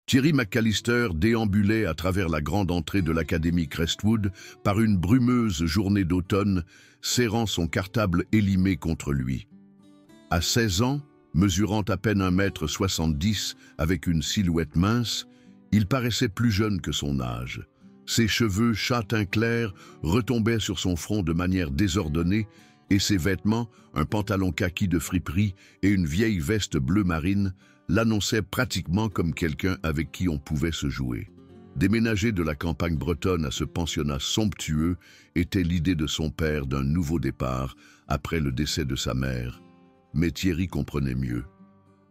Thierry McAllister déambulait à travers la grande entrée de l'Académie Crestwood par une brumeuse journée d'automne, serrant son cartable élimé contre lui. À 16 ans, mesurant à peine 1,70 m avec une silhouette mince, il paraissait plus jeune que son âge. Ses cheveux châtain clair retombaient sur son front de manière désordonnée et ses vêtements, un pantalon kaki de friperie et une vieille veste bleu marine, l'annonçaient pratiquement comme quelqu'un avec qui on pouvait se jouer. Déménager de la campagne bretonne à ce pensionnat somptueux était l'idée de son père d'un nouveau départ après le décès de sa mère. Mais Thierry comprenait mieux.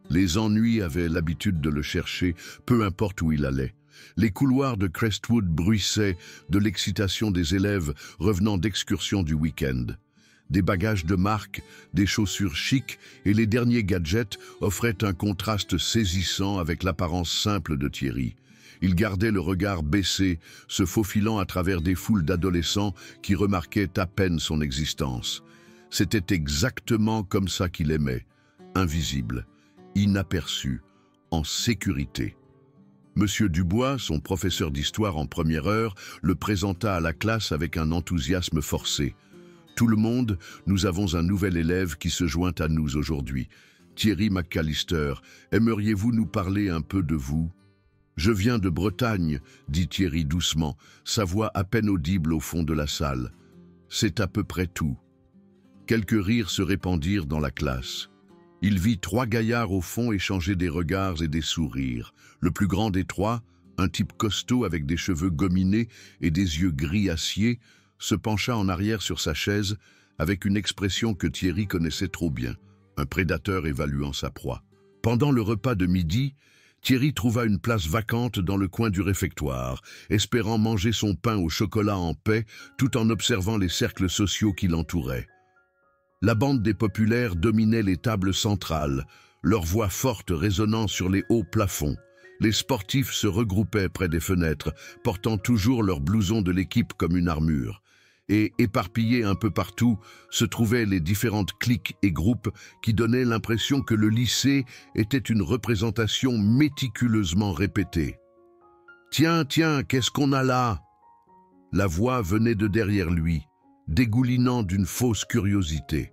Les ennuis avaient l'habitude de le chercher, peu importe où il allait. Les couloirs de Crestwood bruissaient de l'excitation des élèves revenant d'excursions du week-end. Des bagages de marque, des chaussures chics et les derniers gadgets offraient un contraste saisissant avec l'apparence simple de Thierry. Il gardait le regard baissé, se faufilant à travers des foules d'adolescents qui remarquaient à peine son existence. C'était exactement comme ça qu'il aimait, invisible, inaperçu, en sécurité. Monsieur Dubois, son professeur d'histoire en première heure, le présenta à la classe avec un enthousiasme forcé. « Tout le monde, nous avons un nouvel élève qui se joint à nous aujourd'hui. Thierry McAllister, aimeriez-vous nous parler un peu de vous ?»« Je viens de Bretagne, » dit Thierry doucement, sa voix à peine audible au fond de la salle. « C'est à peu près tout. » Quelques rires se répandirent dans la classe. Il vit trois gaillards au fond échanger des regards et des sourires. Le plus grand des trois, un type costaud avec des cheveux gominés et des yeux gris acier, se pencha en arrière sur sa chaise avec une expression que Thierry connaissait trop bien, un prédateur évaluant sa proie. Pendant le repas de midi, Thierry trouva une place vacante dans le coin du réfectoire, espérant manger son pain au chocolat en paix tout en observant les cercles sociaux qui l'entouraient. La bande des populaires dominait les tables centrales, leurs voix fortes résonnant sur les hauts plafonds. Les sportifs se regroupaient près des fenêtres, portant toujours leur blouson de l'équipe comme une armure. Et, éparpillés un peu partout, se trouvaient les différentes cliques et groupes qui donnaient l'impression que le lycée était une représentation méticuleusement répétée. « Tiens, tiens, qu'est-ce qu'on a là ?» La voix venait de derrière lui, dégoulinant d'une fausse curiosité.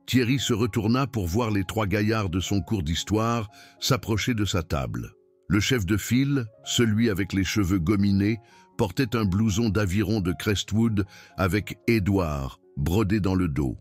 Thierry se retourna pour voir les trois gaillards de son cours d'histoire s'approcher de sa table. Le chef de file, celui avec les cheveux gominés, portait un blouson d'aviron de Crestwood avec « Édouard » brodé dans le dos.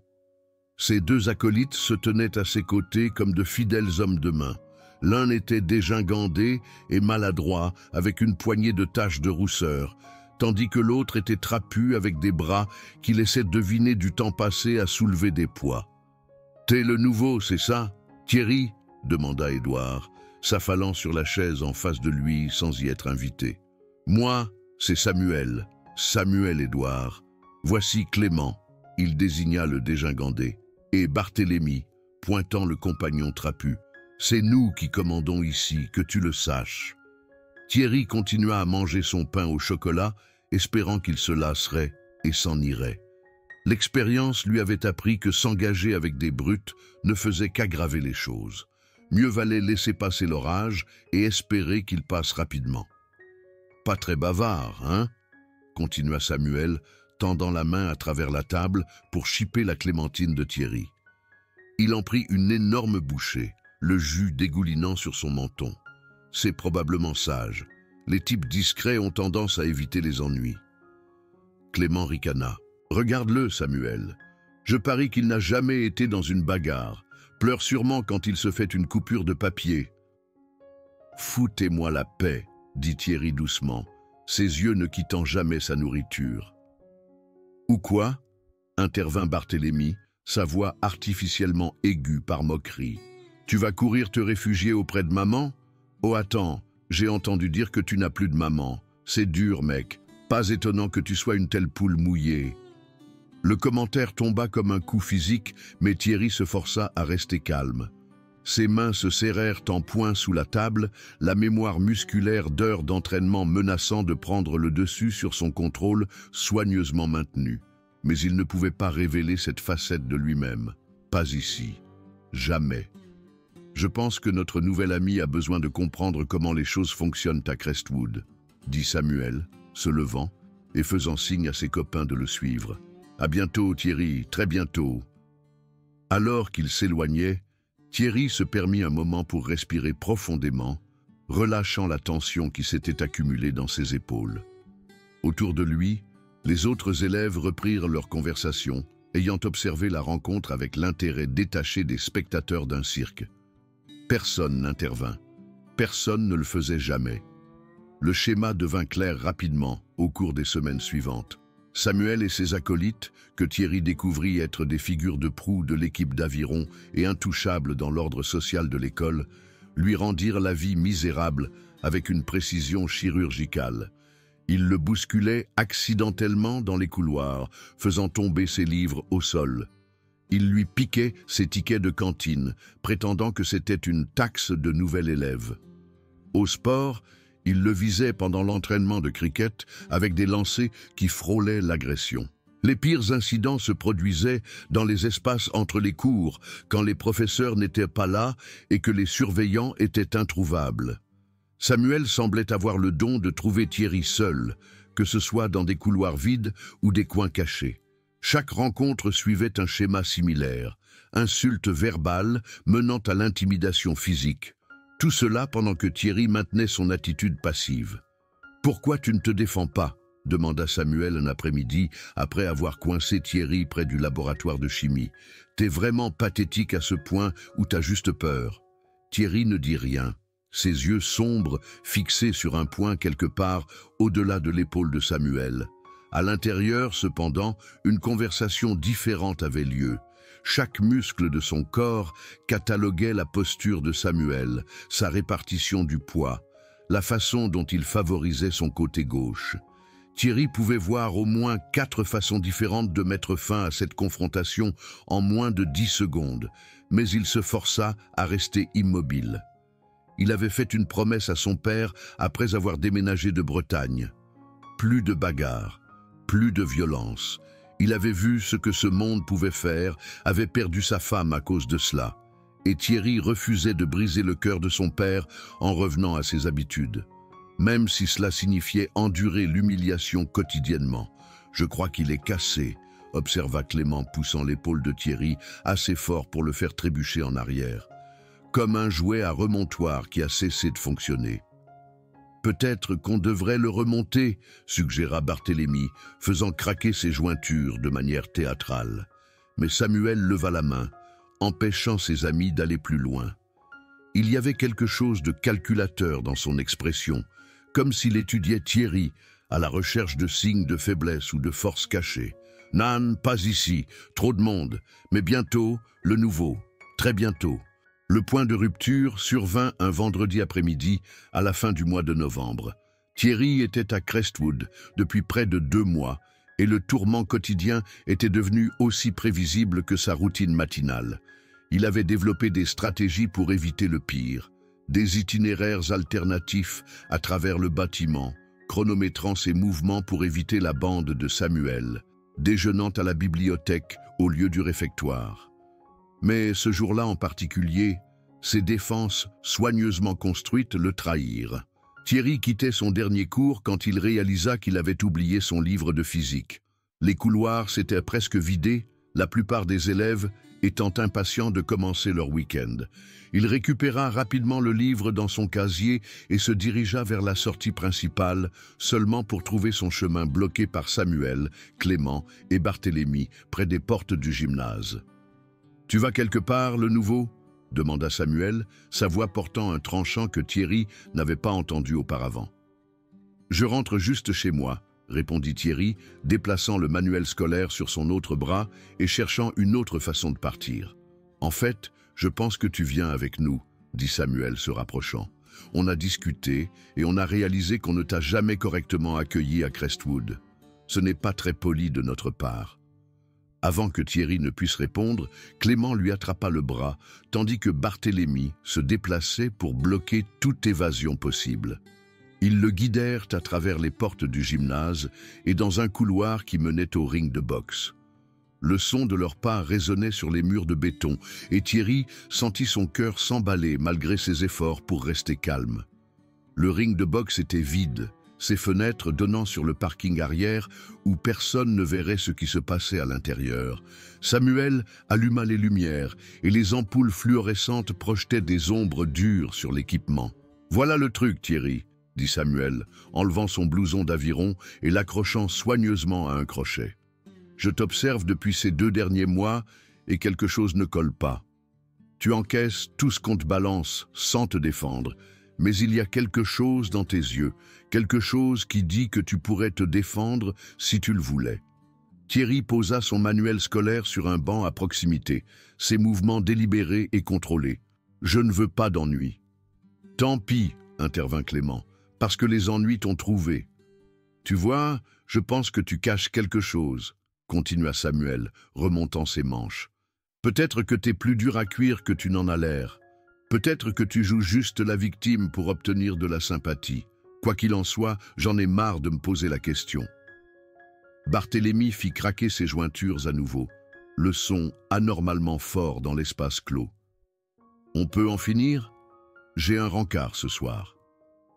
Ses deux acolytes se tenaient à ses côtés comme de fidèles hommes de main. L'un était dégingandé et maladroit avec une poignée de taches de rousseur, tandis que l'autre était trapu avec des bras qui laissaient deviner du temps passé à soulever des poids. « T'es le nouveau, c'est ça, Thierry ?» demanda Édouard, s'affalant sur la chaise en face de lui sans y être invité. « Moi, c'est Samuel, Samuel Édouard. Voici Clément, » il désigna le dégingandé, « et Barthélemy, pointant le compagnon trapu. C'est nous qui commandons ici, que tu le saches. » Thierry continua à manger son pain au chocolat, espérant qu'il se lasserait et s'en irait. L'expérience lui avait appris que s'engager avec des brutes ne faisait qu'aggraver les choses. Mieux valait laisser passer l'orage et espérer qu'il passe rapidement. « Pas très bavard, hein ?» continua Samuel, tendant la main à travers la table pour chipper la clémentine de Thierry. Il en prit une énorme bouchée, le jus dégoulinant sur son menton. C'est probablement sage. Les types discrets ont tendance à éviter les ennuis. Clément ricana. « Regarde-le, Samuel. Je parie qu'il n'a jamais été dans une bagarre. Pleure sûrement quand il se fait une coupure de papier. »« Foutez-moi la paix, » dit Thierry doucement, ses yeux ne quittant jamais sa nourriture. « Ou quoi ?» intervint Barthélemy, sa voix artificiellement aiguë par moquerie. « Tu vas courir te réfugier auprès de maman ? Oh attends, j'ai entendu dire que tu n'as plus de maman. C'est dur, mec. Pas étonnant que tu sois une telle poule mouillée. » Le commentaire tomba comme un coup physique, mais Thierry se força à rester calme. Ses mains se serrèrent en poing sous la table, la mémoire musculaire d'heures d'entraînement menaçant de prendre le dessus sur son contrôle soigneusement maintenu. Mais il ne pouvait pas révéler cette facette de lui-même. Pas ici. Jamais. Je pense que notre nouvel ami a besoin de comprendre comment les choses fonctionnent à Crestwood, dit Samuel, se levant et faisant signe à ses copains de le suivre. À bientôt, Thierry, très bientôt. Alors qu'il s'éloignait, Thierry se permit un moment pour respirer profondément, relâchant la tension qui s'était accumulée dans ses épaules. Autour de lui, les autres élèves reprirent leur conversation, ayant observé la rencontre avec l'intérêt détaché des spectateurs d'un cirque. Personne n'intervint. Personne ne le faisait jamais. Le schéma devint clair rapidement au cours des semaines suivantes. Samuel et ses acolytes, que Thierry découvrit être des figures de proue de l'équipe d'aviron et intouchables dans l'ordre social de l'école, lui rendirent la vie misérable avec une précision chirurgicale. Ils le bousculaient accidentellement dans les couloirs, faisant tomber ses livres au sol. Ils lui piquaient ses tickets de cantine, prétendant que c'était une taxe de nouvel élève. Au sport, ils le visaient pendant l'entraînement de cricket avec des lancers qui frôlaient l'agression. Les pires incidents se produisaient dans les espaces entre les cours, quand les professeurs n'étaient pas là et que les surveillants étaient introuvables. Samuel semblait avoir le don de trouver Thierry seul, que ce soit dans des couloirs vides ou des coins cachés. Chaque rencontre suivait un schéma similaire, insultes verbales menant à l'intimidation physique. Tout cela pendant que Thierry maintenait son attitude passive. « Pourquoi tu ne te défends pas ?» demanda Samuel un après-midi après avoir coincé Thierry près du laboratoire de chimie. « T'es vraiment pathétique à ce point où t'as juste peur. » Thierry ne dit rien, ses yeux sombres fixés sur un point quelque part au-delà de l'épaule de Samuel. À l'intérieur, cependant, une conversation différente avait lieu. Chaque muscle de son corps cataloguait la posture de Samuel, sa répartition du poids, la façon dont il favorisait son côté gauche. Thierry pouvait voir au moins 4 façons différentes de mettre fin à cette confrontation en moins de 10 secondes, mais il se força à rester immobile. Il avait fait une promesse à son père après avoir déménagé de Bretagne. Plus de bagarres, plus de violence. Il avait vu ce que ce monde pouvait faire, avait perdu sa femme à cause de cela. Et Thierry refusait de briser le cœur de son père en revenant à ses habitudes. Même si cela signifiait endurer l'humiliation quotidiennement. « Je crois qu'il est cassé », observa Clément poussant l'épaule de Thierry assez fort pour le faire trébucher en arrière. Comme un jouet à remontoir qui a cessé de fonctionner. Peut-être qu'on devrait le remonter, suggéra Barthélemy, faisant craquer ses jointures de manière théâtrale. Mais Samuel leva la main, empêchant ses amis d'aller plus loin. Il y avait quelque chose de calculateur dans son expression, comme s'il étudiait Thierry à la recherche de signes de faiblesse ou de force cachée. « Nan, pas ici, trop de monde, mais bientôt, le nouveau, très bientôt. » Le point de rupture survint un vendredi après-midi à la fin du mois de novembre. Thierry était à Crestwood depuis près de 2 mois et le tourment quotidien était devenu aussi prévisible que sa routine matinale. Il avait développé des stratégies pour éviter le pire, des itinéraires alternatifs à travers le bâtiment, chronométrant ses mouvements pour éviter la bande de Samuel, déjeunant à la bibliothèque au lieu du réfectoire. Mais ce jour-là en particulier, ses défenses soigneusement construites le trahirent. Thierry quittait son dernier cours quand il réalisa qu'il avait oublié son livre de physique. Les couloirs s'étaient presque vidés, la plupart des élèves étant impatients de commencer leur week-end. Il récupéra rapidement le livre dans son casier et se dirigea vers la sortie principale, seulement pour trouver son chemin bloqué par Samuel, Clément et Barthélemy près des portes du gymnase. « Tu vas quelque part, le nouveau ?» demanda Samuel, sa voix portant un tranchant que Thierry n'avait pas entendu auparavant. « Je rentre juste chez moi », répondit Thierry, déplaçant le manuel scolaire sur son autre bras et cherchant une autre façon de partir. « En fait, je pense que tu viens avec nous », dit Samuel se rapprochant. « On a discuté et on a réalisé qu'on ne t'a jamais correctement accueilli à Crestwood. Ce n'est pas très poli de notre part. » Avant que Thierry ne puisse répondre, Clément lui attrapa le bras, tandis que Barthélemy se déplaçait pour bloquer toute évasion possible. Ils le guidèrent à travers les portes du gymnase et dans un couloir qui menait au ring de boxe. Le son de leurs pas résonnait sur les murs de béton, et Thierry sentit son cœur s'emballer malgré ses efforts pour rester calme. Le ring de boxe était vide, ses fenêtres donnant sur le parking arrière où personne ne verrait ce qui se passait à l'intérieur. Samuel alluma les lumières et les ampoules fluorescentes projetaient des ombres dures sur l'équipement. « Voilà le truc, Thierry », dit Samuel, enlevant son blouson d'aviron et l'accrochant soigneusement à un crochet. « Je t'observe depuis ces 2 derniers mois et quelque chose ne colle pas. Tu encaisses tout ce qu'on te balance sans te défendre, mais il y a quelque chose dans tes yeux, quelque chose qui dit que tu pourrais te défendre si tu le voulais. » Thierry posa son manuel scolaire sur un banc à proximité, ses mouvements délibérés et contrôlés. « Je ne veux pas d'ennui. »« Tant pis, » intervint Clément, « parce que les ennuis t'ont trouvé. »« Tu vois, je pense que tu caches quelque chose, » continua Samuel, remontant ses manches. « Peut-être que t'es plus dur à cuire que tu n'en as l'air. Peut-être que tu joues juste la victime pour obtenir de la sympathie. Quoi qu'il en soit, j'en ai marre de me poser la question. » Barthélemy fit craquer ses jointures à nouveau, le son anormalement fort dans l'espace clos. « On peut en finir ? J'ai un rencard ce soir. »«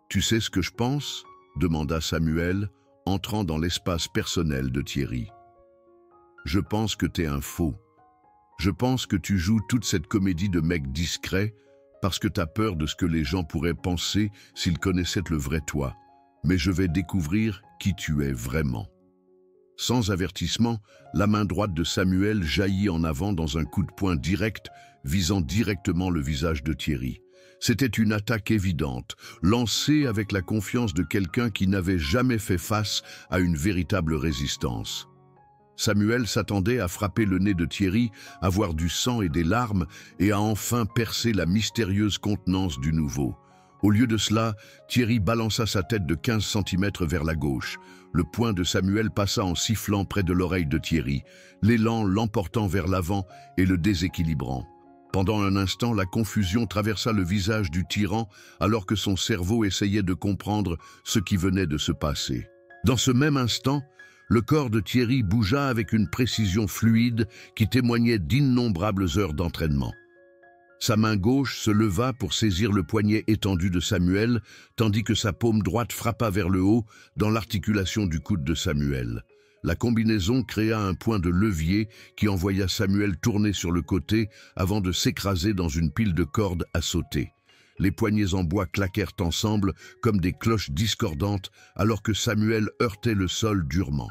Tu sais ce que je pense ?» demanda Samuel, entrant dans l'espace personnel de Thierry. « Je pense que t'es un faux. Je pense que tu joues toute cette comédie de mec discret parce que t'as peur de ce que les gens pourraient penser s'ils connaissaient le vrai toi. Mais je vais découvrir qui tu es vraiment. » Sans avertissement, la main droite de Samuel jaillit en avant dans un coup de poing direct, visant directement le visage de Thierry. C'était une attaque évidente, lancée avec la confiance de quelqu'un qui n'avait jamais fait face à une véritable résistance. Samuel s'attendait à frapper le nez de Thierry, à voir du sang et des larmes, et à enfin percer la mystérieuse contenance du nouveau. Au lieu de cela, Thierry balança sa tête de 15 cm vers la gauche. Le poing de Samuel passa en sifflant près de l'oreille de Thierry, l'élan l'emportant vers l'avant et le déséquilibrant. Pendant un instant, la confusion traversa le visage du tyran alors que son cerveau essayait de comprendre ce qui venait de se passer. Dans ce même instant, le corps de Thierry bougea avec une précision fluide qui témoignait d'innombrables heures d'entraînement. Sa main gauche se leva pour saisir le poignet étendu de Samuel, tandis que sa paume droite frappa vers le haut dans l'articulation du coude de Samuel. La combinaison créa un point de levier qui envoya Samuel tourner sur le côté avant de s'écraser dans une pile de cordes à sauter. Les poignets en bois claquèrent ensemble comme des cloches discordantes alors que Samuel heurtait le sol durement.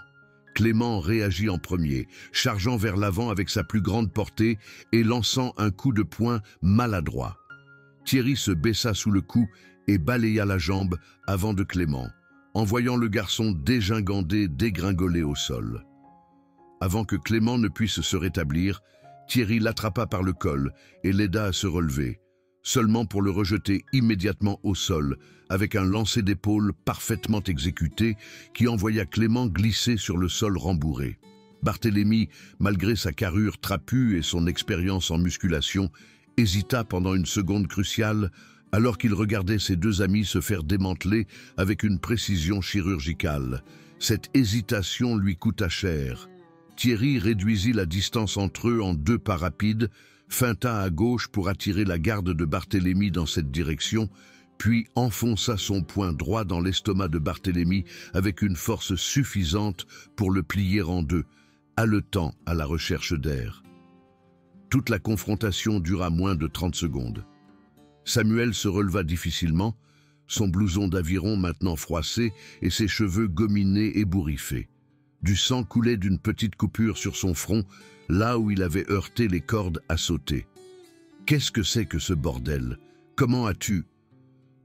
Clément réagit en premier, chargeant vers l'avant avec sa plus grande portée et lançant un coup de poing maladroit. Thierry se baissa sous le coup et balaya la jambe avant de Clément, en voyant le garçon dégingandé dégringoler au sol. Avant que Clément ne puisse se rétablir, Thierry l'attrapa par le col et l'aida à se relever, seulement pour le rejeter immédiatement au sol, avec un lancer d'épaule parfaitement exécuté qui envoya Clément glisser sur le sol rembourré. Barthélemy, malgré sa carrure trapue et son expérience en musculation, hésita pendant une seconde cruciale alors qu'il regardait ses 2 amis se faire démanteler avec une précision chirurgicale. Cette hésitation lui coûta cher. Thierry réduisit la distance entre eux en 2 pas rapides, feinta à gauche pour attirer la garde de Barthélemy dans cette direction, puis enfonça son poing droit dans l'estomac de Barthélemy avec une force suffisante pour le plier en 2, haletant à la recherche d'air. Toute la confrontation dura moins de 30 secondes. Samuel se releva difficilement, son blouson d'aviron maintenant froissé et ses cheveux gominés ébouriffés. Du sang coulait d'une petite coupure sur son front, là où il avait heurté les cordes à sauter. « Qu'est-ce que c'est que ce bordel? Comment as-tu... »«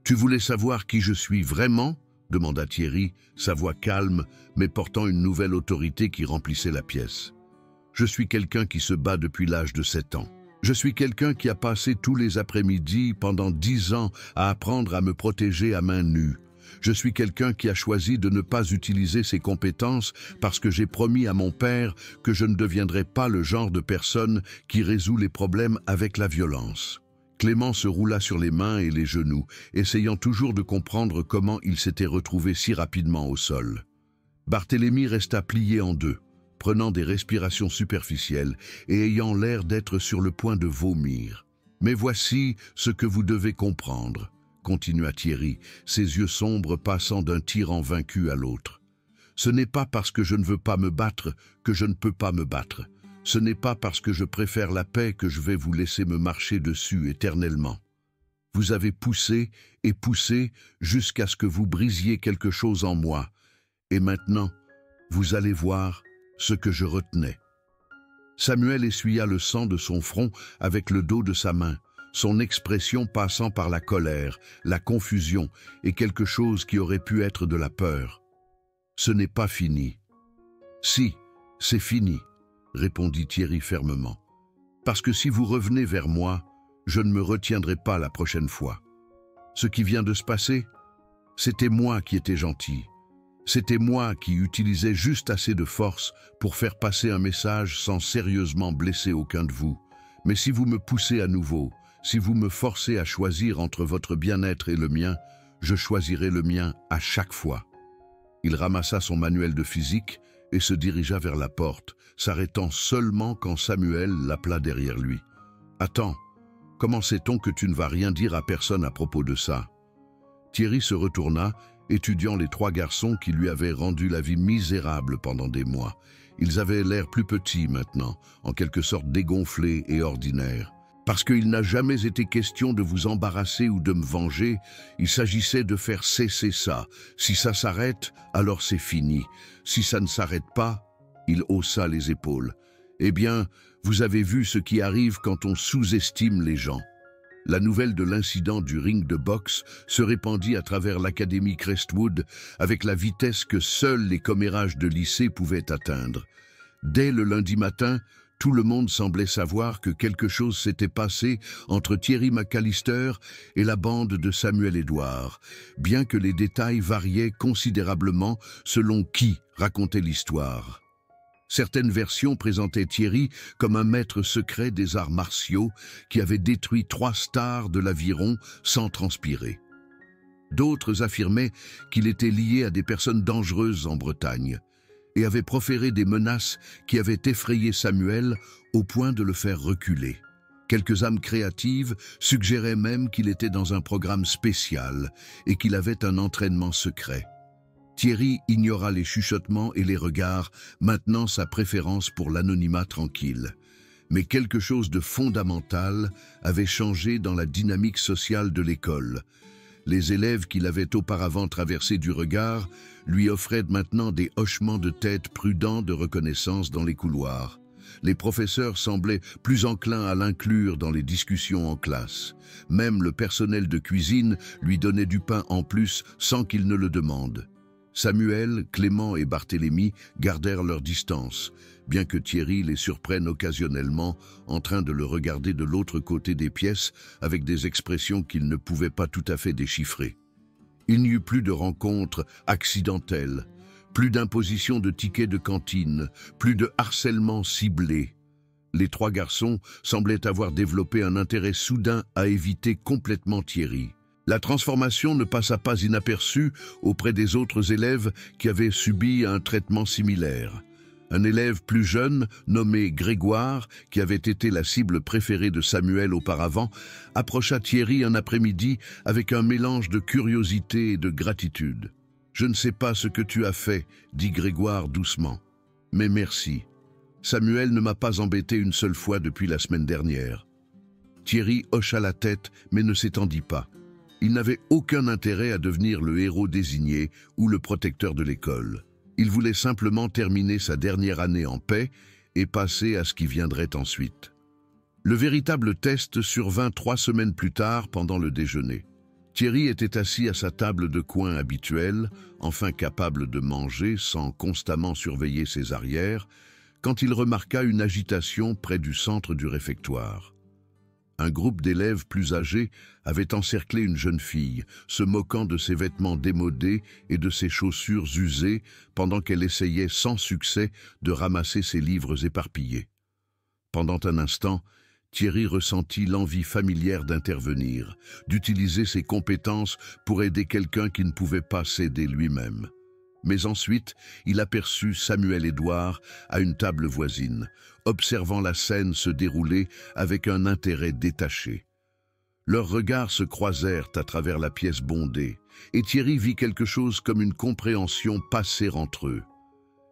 Tu voulais savoir qui je suis vraiment ?» demanda Thierry, sa voix calme, mais portant une nouvelle autorité qui remplissait la pièce. « Je suis quelqu'un qui se bat depuis l'âge de 7 ans. Je suis quelqu'un qui a passé tous les après-midi pendant 10 ans à apprendre à me protéger à main nue. Je suis quelqu'un qui a choisi de ne pas utiliser ses compétences parce que j'ai promis à mon père que je ne deviendrais pas le genre de personne qui résout les problèmes avec la violence. » Clément se roula sur les mains et les genoux, essayant toujours de comprendre comment il s'était retrouvé si rapidement au sol. Barthélemy resta plié en 2, prenant des respirations superficielles et ayant l'air d'être sur le point de vomir. « Mais voici ce que vous devez comprendre », continua Thierry, ses yeux sombres passant d'un tyran vaincu à l'autre. « Ce n'est pas parce que je ne veux pas me battre que je ne peux pas me battre. Ce n'est pas parce que je préfère la paix que je vais vous laisser me marcher dessus éternellement. Vous avez poussé et poussé jusqu'à ce que vous brisiez quelque chose en moi. Et maintenant, vous allez voir ce que je retenais. » Samuel essuya le sang de son front avec le dos de sa main, son expression passant par la colère, la confusion et quelque chose qui aurait pu être de la peur. « Ce n'est pas fini. »« Si, c'est fini, » répondit Thierry fermement. « Parce que si vous revenez vers moi, je ne me retiendrai pas la prochaine fois. Ce qui vient de se passer, c'était moi qui étais gentil. C'était moi qui utilisais juste assez de force pour faire passer un message sans sérieusement blesser aucun de vous. Mais si vous me poussez à nouveau, si vous me forcez à choisir entre votre bien-être et le mien, je choisirai le mien à chaque fois. » Il ramassa son manuel de physique et se dirigea vers la porte, s'arrêtant seulement quand Samuel l'appela derrière lui. « Attends, comment sait-on que tu ne vas rien dire à personne à propos de ça ?» Thierry se retourna, étudiant les trois garçons qui lui avaient rendu la vie misérable pendant des mois. Ils avaient l'air plus petits maintenant, en quelque sorte dégonflés et ordinaires. « Parce qu'il n'a jamais été question de vous embarrasser ou de me venger, il s'agissait de faire cesser ça. Si ça s'arrête, alors c'est fini. Si ça ne s'arrête pas, » il haussa les épaules. « Eh bien, vous avez vu ce qui arrive quand on sous-estime les gens. » La nouvelle de l'incident du ring de boxe se répandit à travers l'académie Crestwood avec la vitesse que seuls les commérages de lycée pouvaient atteindre. Dès le lundi matin, tout le monde semblait savoir que quelque chose s'était passé entre Thierry McAllister et la bande de Samuel Edouard, bien que les détails variaient considérablement selon qui racontait l'histoire. Certaines versions présentaient Thierry comme un maître secret des arts martiaux qui avait détruit 3 stars de l'aviron sans transpirer. D'autres affirmaient qu'il était lié à des personnes dangereuses en Bretagne et avait proféré des menaces qui avaient effrayé Samuel au point de le faire reculer. Quelques âmes créatives suggéraient même qu'il était dans un programme spécial et qu'il avait un entraînement secret. Thierry ignora les chuchotements et les regards, maintenant sa préférence pour l'anonymat tranquille. Mais quelque chose de fondamental avait changé dans la dynamique sociale de l'école. Les élèves qui l'avaient auparavant traversé du regard lui offraient maintenant des hochements de tête prudents de reconnaissance dans les couloirs. Les professeurs semblaient plus enclins à l'inclure dans les discussions en classe. Même le personnel de cuisine lui donnait du pain en plus sans qu'il ne le demande. Samuel, Clément et Barthélemy gardèrent leur distance, bien que Thierry les surprenne occasionnellement en train de le regarder de l'autre côté des pièces avec des expressions qu'il ne pouvait pas tout à fait déchiffrer. Il n'y eut plus de rencontres accidentelles, plus d'imposition de tickets de cantine, plus de harcèlement ciblé. Les 3 garçons semblaient avoir développé un intérêt soudain à éviter complètement Thierry. La transformation ne passa pas inaperçue auprès des autres élèves qui avaient subi un traitement similaire. Un élève plus jeune, nommé Grégoire, qui avait été la cible préférée de Samuel auparavant, approcha Thierry un après-midi avec un mélange de curiosité et de gratitude. « Je ne sais pas ce que tu as fait, » dit Grégoire doucement. « Mais merci. Samuel ne m'a pas embêté une seule fois depuis la semaine dernière. » Thierry hocha la tête, mais ne s'étendit pas. Il n'avait aucun intérêt à devenir le héros désigné ou le protecteur de l'école. Il voulait simplement terminer sa dernière année en paix et passer à ce qui viendrait ensuite. Le véritable test survint 3 semaines plus tard pendant le déjeuner. Thierry était assis à sa table de coin habituelle, enfin capable de manger sans constamment surveiller ses arrières, quand il remarqua une agitation près du centre du réfectoire. Un groupe d'élèves plus âgés avait encerclé une jeune fille, se moquant de ses vêtements démodés et de ses chaussures usées pendant qu'elle essayait sans succès de ramasser ses livres éparpillés. Pendant un instant, Thierry ressentit l'envie familière d'intervenir, d'utiliser ses compétences pour aider quelqu'un qui ne pouvait pas s'aider lui-même. Mais ensuite, il aperçut Samuel Édouard à une table voisine, observant la scène se dérouler avec un intérêt détaché. Leurs regards se croisèrent à travers la pièce bondée, et Thierry vit quelque chose comme une compréhension passer entre eux.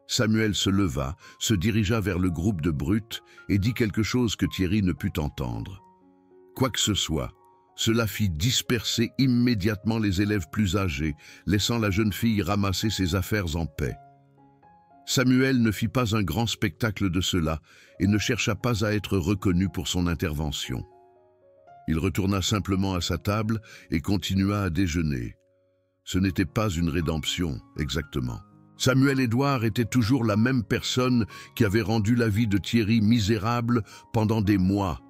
Samuel se leva, se dirigea vers le groupe de brutes et dit quelque chose que Thierry ne put entendre. Quoi que ce soit, cela fit disperser immédiatement les élèves plus âgés, laissant la jeune fille ramasser ses affaires en paix. Samuel ne fit pas un grand spectacle de cela et ne chercha pas à être reconnu pour son intervention. Il retourna simplement à sa table et continua à déjeuner. Ce n'était pas une rédemption, exactement. Samuel Édouard était toujours la même personne qui avait rendu la vie de Thierry misérable pendant des mois,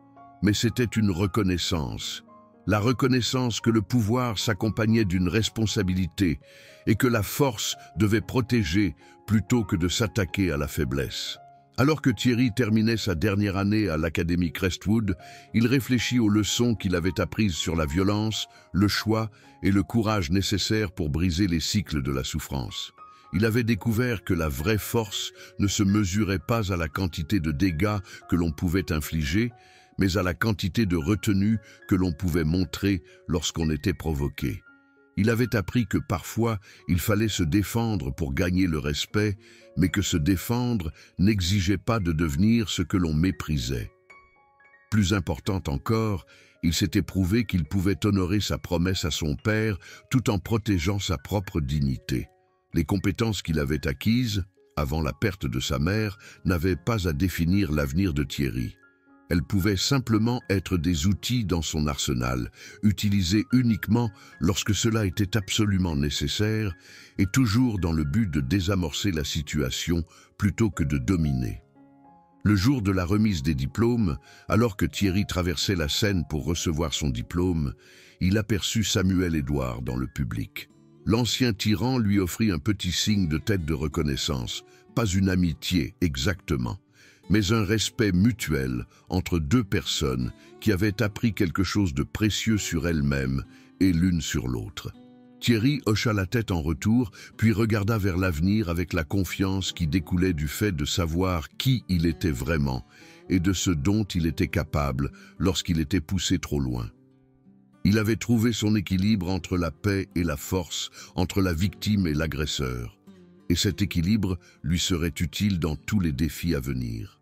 mais c'était une reconnaissance. La reconnaissance que le pouvoir s'accompagnait d'une responsabilité et que la force devait protéger plutôt que de s'attaquer à la faiblesse. Alors que Thierry terminait sa dernière année à l'Académie Crestwood, il réfléchit aux leçons qu'il avait apprises sur la violence, le choix et le courage nécessaires pour briser les cycles de la souffrance. Il avait découvert que la vraie force ne se mesurait pas à la quantité de dégâts que l'on pouvait infliger, mais à la quantité de retenue que l'on pouvait montrer lorsqu'on était provoqué. Il avait appris que parfois, il fallait se défendre pour gagner le respect, mais que se défendre n'exigeait pas de devenir ce que l'on méprisait. Plus important encore, il s'était prouvé qu'il pouvait honorer sa promesse à son père tout en protégeant sa propre dignité. Les compétences qu'il avait acquises, avant la perte de sa mère, n'avaient pas à définir l'avenir de Thierry. Elles pouvaient simplement être des outils dans son arsenal, utilisés uniquement lorsque cela était absolument nécessaire et toujours dans le but de désamorcer la situation plutôt que de dominer. Le jour de la remise des diplômes, alors que Thierry traversait la scène pour recevoir son diplôme, il aperçut Samuel Édouard dans le public. L'ancien tyran lui offrit un petit signe de tête de reconnaissance, pas une amitié exactement, mais un respect mutuel entre deux personnes qui avaient appris quelque chose de précieux sur elles-mêmes et l'une sur l'autre. Thierry hocha la tête en retour, puis regarda vers l'avenir avec la confiance qui découlait du fait de savoir qui il était vraiment et de ce dont il était capable lorsqu'il était poussé trop loin. Il avait trouvé son équilibre entre la paix et la force, entre la victime et l'agresseur. Et cet équilibre lui serait utile dans tous les défis à venir.